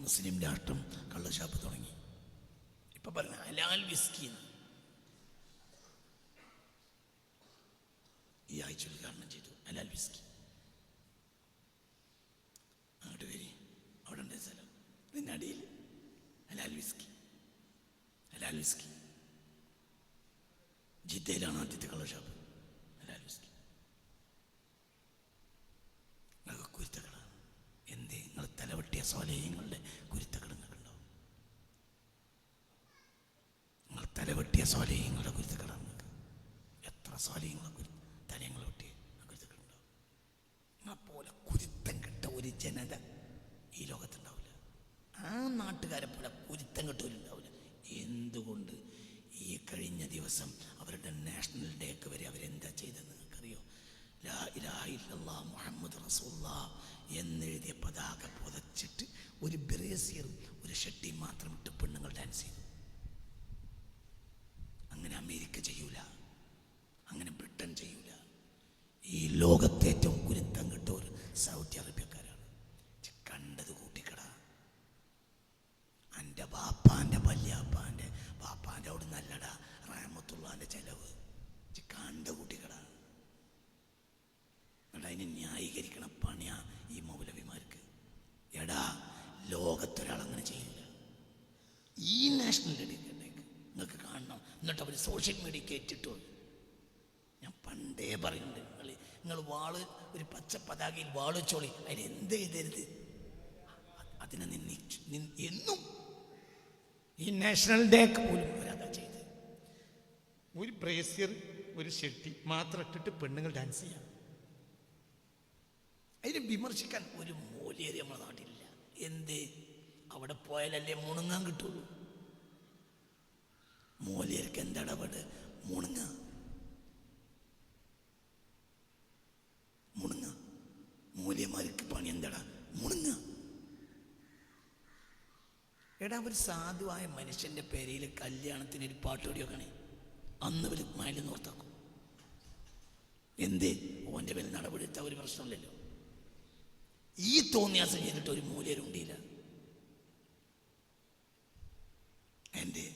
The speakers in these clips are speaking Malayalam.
മുസ്ലിം രാഷ്ട്രം കള്ളഷാപ്പ് തുടങ്ങി. ഇപ്പൊ പറഞ്ഞ ഹലാൽ വിസ്കി ഈ ആഴ്ച ഉദ്ഘാടനം ചെയ്തു. ഹലാൽ വിസ്കി അങ്ങോട്ട് വരി, അവിടെ ഉണ്ട് സ്ഥലം, ഇതിൻ്റെ അടിയിൽ ഹലാൽ വിസ്കി. ഹലാൽ വിസ്കി ജിദ്ദയിലാണ് ആദ്യത്തെ കള്ളഷാപ്പ്. ഹലാൽ വിസ്കി നിങ്ങൾക്ക് കുരുത്തക്കടാണ്. എന്തേ നിങ്ങൾ തലവെട്ടിയ സ്വാലേഹ്യങ്ങളുടെ കുരുത്തക്കട നിങ്ങൾക്കുണ്ടാവും. നിങ്ങൾ തലവെട്ടിയ സ്വാലേഹ്യങ്ങളുടെ കുരുത്തക്കട നിങ്ങൾക്ക് എത്ര സ്വാലേഹ്യങ്ങളെ തലയങ്ങൾ വെട്ടിയ കുരുത്തക്കടുണ്ടാവും. പോലെ കുരുത്തം കെട്ട ഒരു ജനത ഈ ലോകത്തുണ്ടാവില്ല. ആ നാട്ടുകാരെ പോലെ കുരുത്തം കെട്ടവരുണ്ടാവില്ല. എന്തുകൊണ്ട്? ഈ കഴിഞ്ഞ ദിവസം അവരുടെ നാഷണൽ ഡേക്ക് വരെ അവരെന്താ ചെയ്തതെന്ന് നിങ്ങൾക്കറിയോ? ലാ ഇലാഹ ഇല്ലല്ലാഹ് മുഹമ്മദ് റസൂലുള്ളാഹ് എന്നെഴുതിയ പതാക പുതച്ചിട്ട് ഒരു ബ്രേസിയറും ഒരു ഷട്ടിയും മാത്രം ഇട്ട് പെണ്ണുങ്ങൾ ഡാൻസ് ചെയ്തു. അങ്ങനെ അമേരിക്ക ചെയ്യൂല, അങ്ങനെ ബ്രിട്ടൻ ചെയ്യൂല. ഈ ലോകത്തെ ഏറ്റവും കുരുത്തം കിട്ടവർ സൗദി അറേബ്യക്കാരാണ്. കണ്ടത് കൂട്ടിക്കട. എൻ്റെ ബാപ്പാൻ്റെ വല്യാപ്പാൻ്റെ ബാപ്പാൻ്റെ അവിടെ നല്ലടാ റഹ്മത്തുള്ളാഹിൻ്റെ ചെലവ് കണ്ട കൂട്ടിക്കട. അതിനെ ന്യായീകരിക്കണ പണിയാ ഈ മൗലവിമാർക്ക്. എടാ, ലോകത്തൊരാളങ്ങനെ ചെയ്യില്ല. ഈ നാഷണൽ ഡേക്ക് നിങ്ങൾക്ക് കാണണം. എന്നിട്ട് അവർ സോഷ്യൽ മീഡിയ കയറ്റിട്ടു. ഞാൻ പണ്ടേ പറയുന്നുണ്ട്, നിങ്ങൾ വാള് ഒരു പച്ച പതാകയിൽ വാള് വെച്ചോളി, അതിന് എന്ത് ചെയ്തരുത്. അതിനെ എന്നും ഈ നാഷണൽ ഡേക്ക് പോലും അവരതാ ചെയ്ത്. ഒരു ബ്രേസിയർ ഒരു ഷെട്ടി മാത്രം ഇട്ടിട്ട് പെണ്ണുങ്ങൾ ഡാൻസ് ചെയ്യാം. അതിനെ വിമർശിക്കാൻ ഒരു മൂല്യത നമ്മുടെ നാട്ടിലില്ല. എന്തേ? അവിടെ പോയാലല്ലേ മുണുങ്ങാൻ കിട്ടുള്ളൂ. മൂല്യർക്ക് എന്തടപെട്? മുണുങ്ങ മുണുങ്ങ. മൂല്യമാർക്ക് പണി എന്താടാ? മുണുങ്ങ. എടാ, ഒരു സാധുവായ മനുഷ്യന്റെ പേരയിൽ കല്യാണത്തിന് ഒരു പാട്ടോടി വെക്കണേ, അന്ന് ഒരു മയൽ നോർത്താക്കും. എന്തേ? ഓൻ്റെ പേരിൽ നടപടിയെടുത്ത ഒരു പ്രശ്നമില്ലല്ലോ. ഈ തോന്നിയാസം ചെയ്തിട്ട് ഒരു മൂല്യരുണ്ടില്ല. എന്തേ?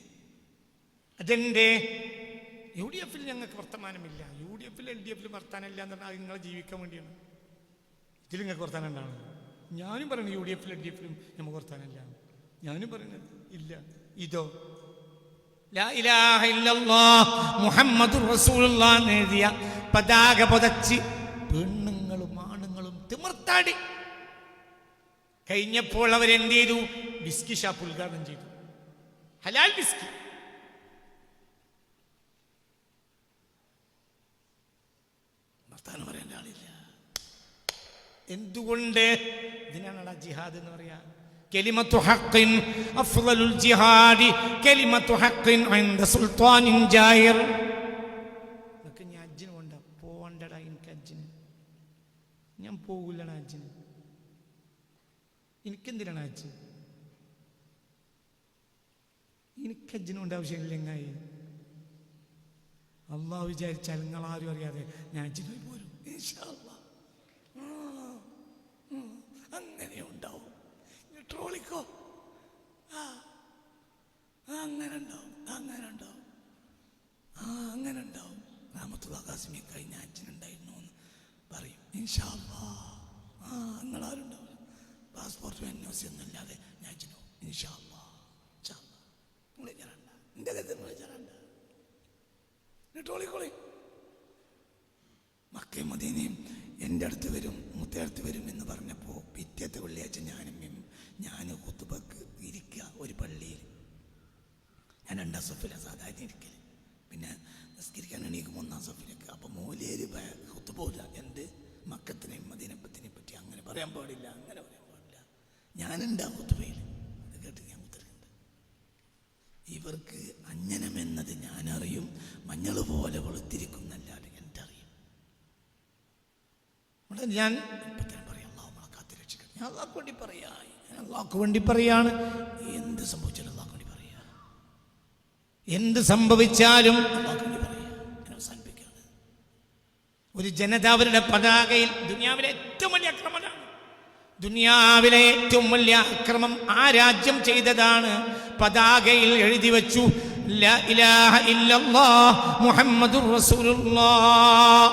അതെന്തേ? യു ഡി എഫിൽ ഞങ്ങൾക്ക് വർത്തമാനമില്ല. യു ഡി എഫിൽ എൽ ഡി എഫിൽ വർത്താനമില്ല എന്ന് പറഞ്ഞാൽ അത് നിങ്ങളെ ജീവിക്കാൻ വേണ്ടിയാണ്. ഇതിൽ നിങ്ങൾക്ക് വർത്താനം ഉണ്ടാവണം. ഞാനും പറയുന്നത് യു ഡി എഫിൽ എൽ ഡി എഫിലും നമുക്ക് വർത്താനമില്ല. ഞാനും പറയുന്നത് ഇല്ല. ഇതോ ലാ ഇലാഹ ഇല്ലല്ലാഹ് മുഹമ്മദുർ റസൂലുള്ളാഹ് എഴുതിയ പതാക പുതച്ച് പെണ്ണുങ്ങളും ആണുങ്ങളും തിമിർത്താടി. കഴിഞ്ഞപ്പോൾ അവരെന്ത് ചെയ്തു? ബിസ്കി ഷാപ്പ് ഉദ്ഘാടനം ചെയ്തു. ഹലാൽ ബിസ്കി. വർത്താനം പറയേണ്ട ആളില്ല. എന്തുകൊണ്ട്? ഇതിനാണ് ജിഹാദ് എന്ന് പറയാ. കലിമത്തു ഹഖ്ഖിൻ അഫ്ളലുൽ ജിഹാദി കലിമത്തു ഹഖ്ഖിൻ ഇൻദ സുൽത്താനിൻ ജായിർ. നിനക്ക് ഞാൻ ഹജ്ജിന് പോവണ്ടടാ. എനിക്ക് ഹജ്ജിന് ഞാൻ പോകില്ലടാ. ഹജ്ജിന് എനിക്കെന്തിനാണ് ഹജ്ജ്? എനിക്ക് ഹജ്ജിന് കൊണ്ട് ആവശ്യമില്ലെങ്കിൽ അള്ളാഹു വിചാരിച്ചാൽ നിങ്ങളാരും അറിയാതെ ഞാൻ ഹജ്ജിന് പോരും ഇൻഷാ അല്ലാഹ്. അങ്ങനെ ഉണ്ടാവും. ട്രോളിക്കോ? അങ്ങനെ ഉണ്ടാവും, അങ്ങനെ ഉണ്ടാവും, അങ്ങനെ ഉണ്ടാവും. റഹ്മത്തുള്ളാഹി ഖാസിമി കഴിഞ്ഞ ഹജ്ജിനുണ്ടായിരുന്നു എന്ന് പറയും ഇൻഷാ അല്ലാഹ്. നിങ്ങളാരും ഉണ്ടാവില്ല. പാസ്പോർട്ട് NOC ഒന്നും ഇല്ലാതെ ഞാൻ ഹജ്ജിന് പോകും ഇൻഷാ അല്ലാഹ്. നിങ്ങൾ ചേരണ്ട, എൻ്റെ കരുത്ത് നിങ്ങൾ ചേരണ്ട. ട്രോളിക്കോളി. മക്കയും മദീനയും എൻ്റെ അടുത്ത് വരും, മുത്തടുത്ത് വരും എന്ന് പറഞ്ഞപ്പോൾ പിറ്റേത്തെ വെള്ളിയാഴ്ച ഞാൻ ഖുതുബക്ക് ഇരിക്കുക ഒരു പള്ളിയിൽ. ഞാൻ 2ാം സഫിലാണ് സാധാരണ ഇരിക്കൽ. പിന്നെ നിസ്കരിക്കാൻ എണീക്കും 1ാം സഫിലേക്ക്. അപ്പം മൂലേര് ഖുതുബില്ല. എന്ത്? മക്കത്തിനെയും മദീനപ്പത്തിനെ പറ്റി അങ്ങനെ പറയാൻ പാടില്ല, അങ്ങനെ പറയാൻ പാടില്ല. ഞാനുണ്ട് ആ ഖുതുബയിൽ. അത് കേട്ട് ഞാൻ ഉത്തരവുണ്ട്. ഇവർക്ക് അഞ്ജനമെന്നത് ഞാനറിയും, മഞ്ഞൾ പോലെ വെളുത്തിരിക്കുന്നല്ലാതെ എൻ്റെ അറിയും. ഞാൻ പറയാം, അള്ളാഹു നമ്മളെ കാത്ത് രക്ഷിക്കണം. ഞാൻ അള്ളാഹ്ക്ക് വേണ്ടി പറയാ, ഞാൻ അള്ളാഹ്ക്ക് വേണ്ടി പറയാണ്. എന്ത് സംഭവിച്ചാലും അള്ളാഹ്ക്ക് വേണ്ടി പറയാ. എന്ത് സംഭവിച്ചാലും അള്ളാഹ്ക്ക് വേണ്ടി പറയാ. ഞാൻ അവസാനിപ്പിക്കുകയാണ്. ഒരു ജനത അവരുടെ പതാകയിൽ, ദുനിയാവിലെ ഏറ്റവും വലിയ ആക്രമണമാണ്. ദുനിയാവിലെ ഏറ്റവും വലിയ അക്രമം ആ രാജ്യം ചെയ്തതാണ്. പതാകയിൽ എഴുതി വെച്ചു ലാ ഇലാഹ ഇല്ലല്ലാഹ് മുഹമ്മദുർ റസൂലുള്ളാഹ്.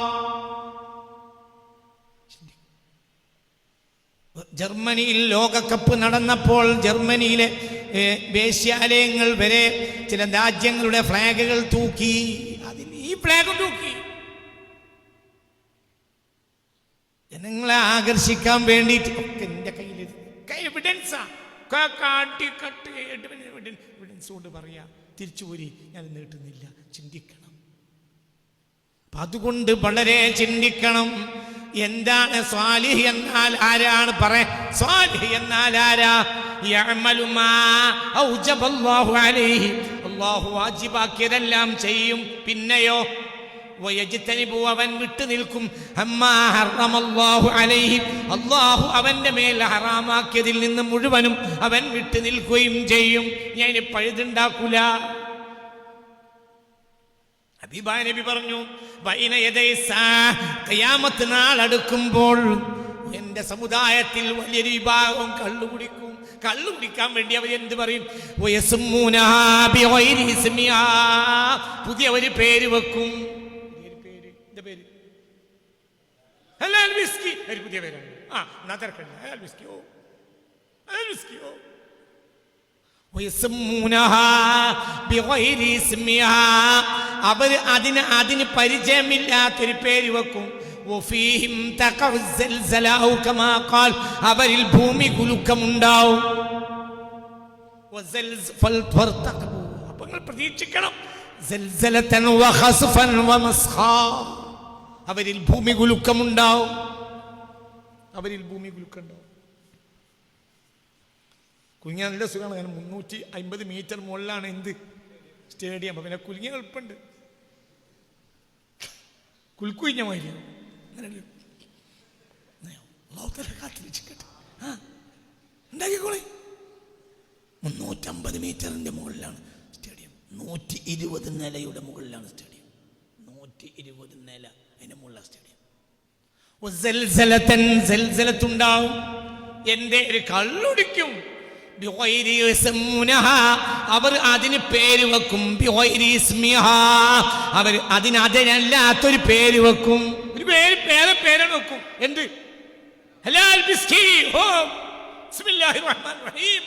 ജർമ്മനിയിൽ ലോകകപ്പ് നടന്നപ്പോൾ ജർമ്മനിയിലെ വേശ്യാലയങ്ങൾ വരെ ചില രാജ്യങ്ങളുടെ ഫ്ലാഗുകൾ തൂക്കി. അതിൽ ഈ ഫ്ലാഗ് തൂക്കി ജനങ്ങളെ ആകർഷിക്കാൻ വേണ്ടിയിട്ട്. ഒക്കെ എൻ്റെ കയ്യിൽ എവിഡൻസാ, എവിഡൻസ് കൊണ്ട് പറയാ. തിരിച്ചുപോരി, ഞാൻ നീട്ടുന്നില്ല. ചിന്തിക്കണം. അപ്പൊ അതുകൊണ്ട് വളരെ ചിന്തിക്കണം. എന്താണ് സ്വാലിഹ് എന്നാൽ ആരാണ്? സ്വാലിഹ് എന്നാൽ ആരാ? യഅമലു മാ ഔജബല്ലാഹു അലൈഹി, അല്ലാഹു വാജിബാക്കിയതെല്ലാം ചെയ്യും. പിന്നെയോ വയജ്തനിബു, അവൻ വിട്ടു നിൽക്കും. അമ്മാ ഹറമല്ലാഹു അലൈഹി, അല്ലാഹു അവന്റെ മേൽ ഹറാമാക്കിയതിൽ നിന്ന് മുഴുവനും അവൻ വിട്ടു നിൽക്കുകയും ചെയ്യും. ഞാൻ പഴുതുണ്ടാക്കൂല. ഹബീബായ നബി പറഞ്ഞു, ബൈന യദൈ ഖിയാമത്ത് നാൾ അടുക്കുമ്പോൾ എന്റെ സമുദായത്തിൽ വലിയൊരു വിഭാഗം കള്ളു കുടിക്കും. കള്ളു കുടിക്കാൻ വേണ്ടി അവർ എന്ത് പറയും? പുതിയ ഒരു പേര് വെക്കും. പേര് ഹലാൽ വിസ്കി, ഒരു പുതിയ പേരാണ്. ഹലാൽ വിസ്കിയോ, ഹലാൽ വിസ്കിയോ. അവർ അതിന് പരിചയമില്ലാത്തൊരു പേര് വെക്കും. അവരിൽ ഭൂമി കുലുക്കമുണ്ടാവും. അപ്പൊ നിങ്ങൾ പ്രതീക്ഷിക്കണം, അവരിൽ ഭൂമി കുലുക്കമുണ്ടാവും. അവരിൽ ഭൂമി കുലുക്കുണ്ടാവും. കുലുങ്ങിയ നല്ല സുഖമാണ്. കാരണം 350 മീറ്റർ മുകളിലാണ് എന്ത് സ്റ്റേഡിയം. അപ്പൊ പിന്നെ കുലുങ്ങിയ എളുപ്പമുണ്ട്. കുലുക്കുഞ്ഞ മാതിരി കാത്തിരിച്ചിട്ട് ഉണ്ടാക്കിക്കോളെ. 350 മീറ്ററിന്റെ മുകളിലാണ് സ്റ്റേഡിയം. 120 നിലയുടെ മുകളിലാണ് സ്റ്റേഡിയം. 120 നില അതിന്റെ മുകളിലാണ് സ്റ്റേഡിയം. ഉണ്ടാവും. എന്റെ ഒരു കള്ളുടിക്കും. അവർ അതിന് പേര് വെക്കും. അവർ അതിനല്ലാത്തൊരു പേര് വെക്കും. ഒരു പേര് വെക്കും. എന്ത്? ഹലാൽ ബിസ്കി. ബിസ്മില്ലാഹിർ റഹ്മാനിർ റഹീം.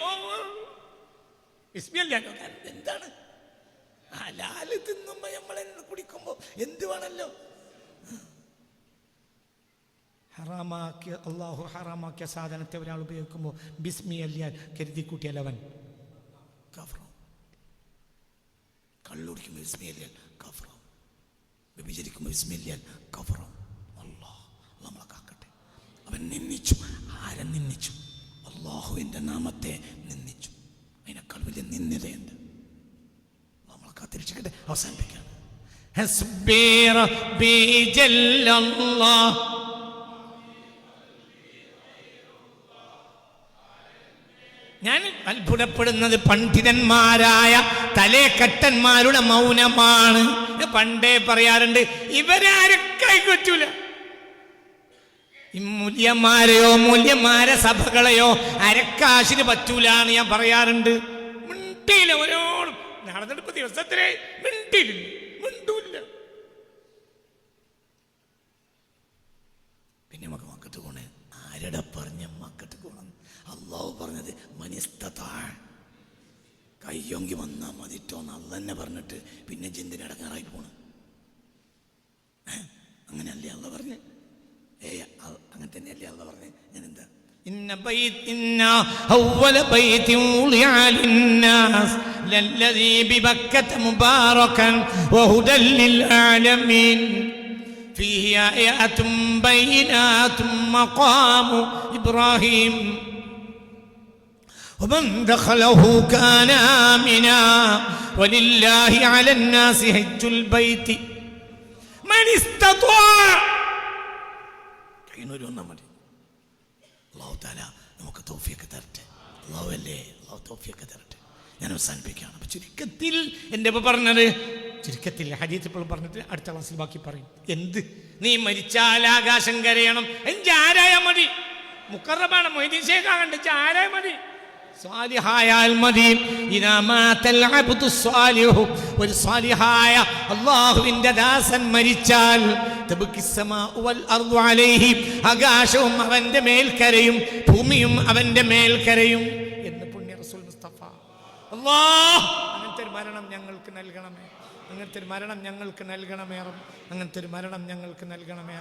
എന്താണ് ഹലാല് തിന്നുമ്പോ നമ്മൾ കുടിക്കുമ്പോ എന്ത് വേണല്ലോ? ഹറാമാക്കിയ, അള്ളാഹു ഹറാമാക്കിയ സാധനത്തെ ഒരാൾ ഉപയോഗിക്കുമ്പോൾ ബിസ്മി അല്ലിയാൽ കരുതി കൂട്ടിയാൽ അവൻ കഫറാവും. കള്ളുടിക്കുമ്പോൾ ബിസ്മി അല്ലിയാൽ കഫറാവും. വ്യഭിചരിക്കുമ്പോൾ ബിസ്മി അല്ലിയാൽ കഫറാവും. അല്ലാഹ് നമ്മളെ കാക്കട്ടെ. അവൻ നിന്ദിച്ചു. ആരെ നിന്ദിച്ചു? അള്ളാഹുവിൻ്റെ നാമത്തെ നിന്ദിച്ചു. അതിനേക്കാൾ വലിയ നിന്ദിതയുണ്ട്. നമ്മളെ കാത്തിരിച്ചിട്ട് അവസാനിപ്പിക്കുകയാണ്. ഹസ്ബി റബ്ബി ജല്ലല്ലാഹ്. ഞാൻ അത്ഭുതപ്പെടുന്നത് പണ്ഡിതന്മാരായ തലേക്കട്ടന്മാരുടെ മൗനമാണ്. പണ്ടേ പറയാറുണ്ട്, ഇവരാരും കൈകൊറ്റൂല. മൂല്യന്മാരെയോ മൂല്യന്മാരെ സഭകളെയോ അരക്കാശിന് പറ്റൂലാണ് ഞാൻ പറയാറുണ്ട്. മിണ്ടിയില്ല. ഓരോന്നും നടന്നെടുപ്പ് ദിവസത്തിലെ മിണ്ടൂല്ല. പിന്നെ നമുക്ക് മക്കത്ത് പോണേ. ആരുടെ പറഞ്ഞ മക്കത്ത് പോണം? അള്ളാഹു പറഞ്ഞത് കയ്യൊങ്കി വന്നാ മതിട്ടോന്ന് അള്ളന്നെ പറഞ്ഞിട്ട് പിന്നെ ജന്തിനടങ്ങാറായി പോണ്. അങ്ങനെയല്ലേ അള്ള പറഞ്ഞ്? അങ്ങനെ തന്നെയല്ലേ അള്ള പറഞ്ഞ്? ഞാൻ എന്താ فيه آيات بينات مقام إبراهيم ومن دخله كان آمنا ولله على الناس حج البيت من استطاع. അല്ലാഹു തആല നമുക്ക് തൗഫീഖ് തരട്ടെ. അല്ലാഹു തൗഫീഖ് തരട്ടെ. ഞാൻ അവസാനിപ്പിക്കുകയാണ്. അപ്പോൾ ചുരുക്കത്തിൽ എൻ്റെ ഇപ്പോൾ പറഞ്ഞത്, ചുരുക്കത്തിൽ ഹദീസ് ഇപ്പോൾ പറഞ്ഞിട്ട് അടുത്ത ക്ലാസ്സിൽ ബാക്കി പറയും. എന്ത്? നീ മരിച്ചാൽ ആകാശം കരയണം. ആരായാ മതി. മുക്കറബാണ്. മൊയ്തീൻ ശേഖാ കണ്ടിച്ച് ആരായ മതി, സ്വാലിഹായാൽ മതി. ഇദാ മാതൽ അബ്ദു സ്വാലിഹു, ഒരു സ്വാലിഹായ അല്ലാഹുവിന്റെ ദാസൻ മരിച്ചാൽ തബ്കിസ്സമാഉ വൽ അർദു അലൈഹി, ആകാശവും അവന്റെ മേൽ കരയും, ഭൂമിയും അവന്റെ മേൽ കരയും എന്ന് പുണ്യ റസൂൽ മുസ്തഫ. അല്ലാഹ് അങ്ങനത്തെ ഒരു മരണം ഞങ്ങൾക്ക് നൽകണമേ, അങ്ങനത്തെ ഒരു മരണം ഞങ്ങൾക്ക് നൽകണമേ, അങ്ങനത്തെ ഒരു മരണം ഞങ്ങൾക്ക് നൽകണമേ.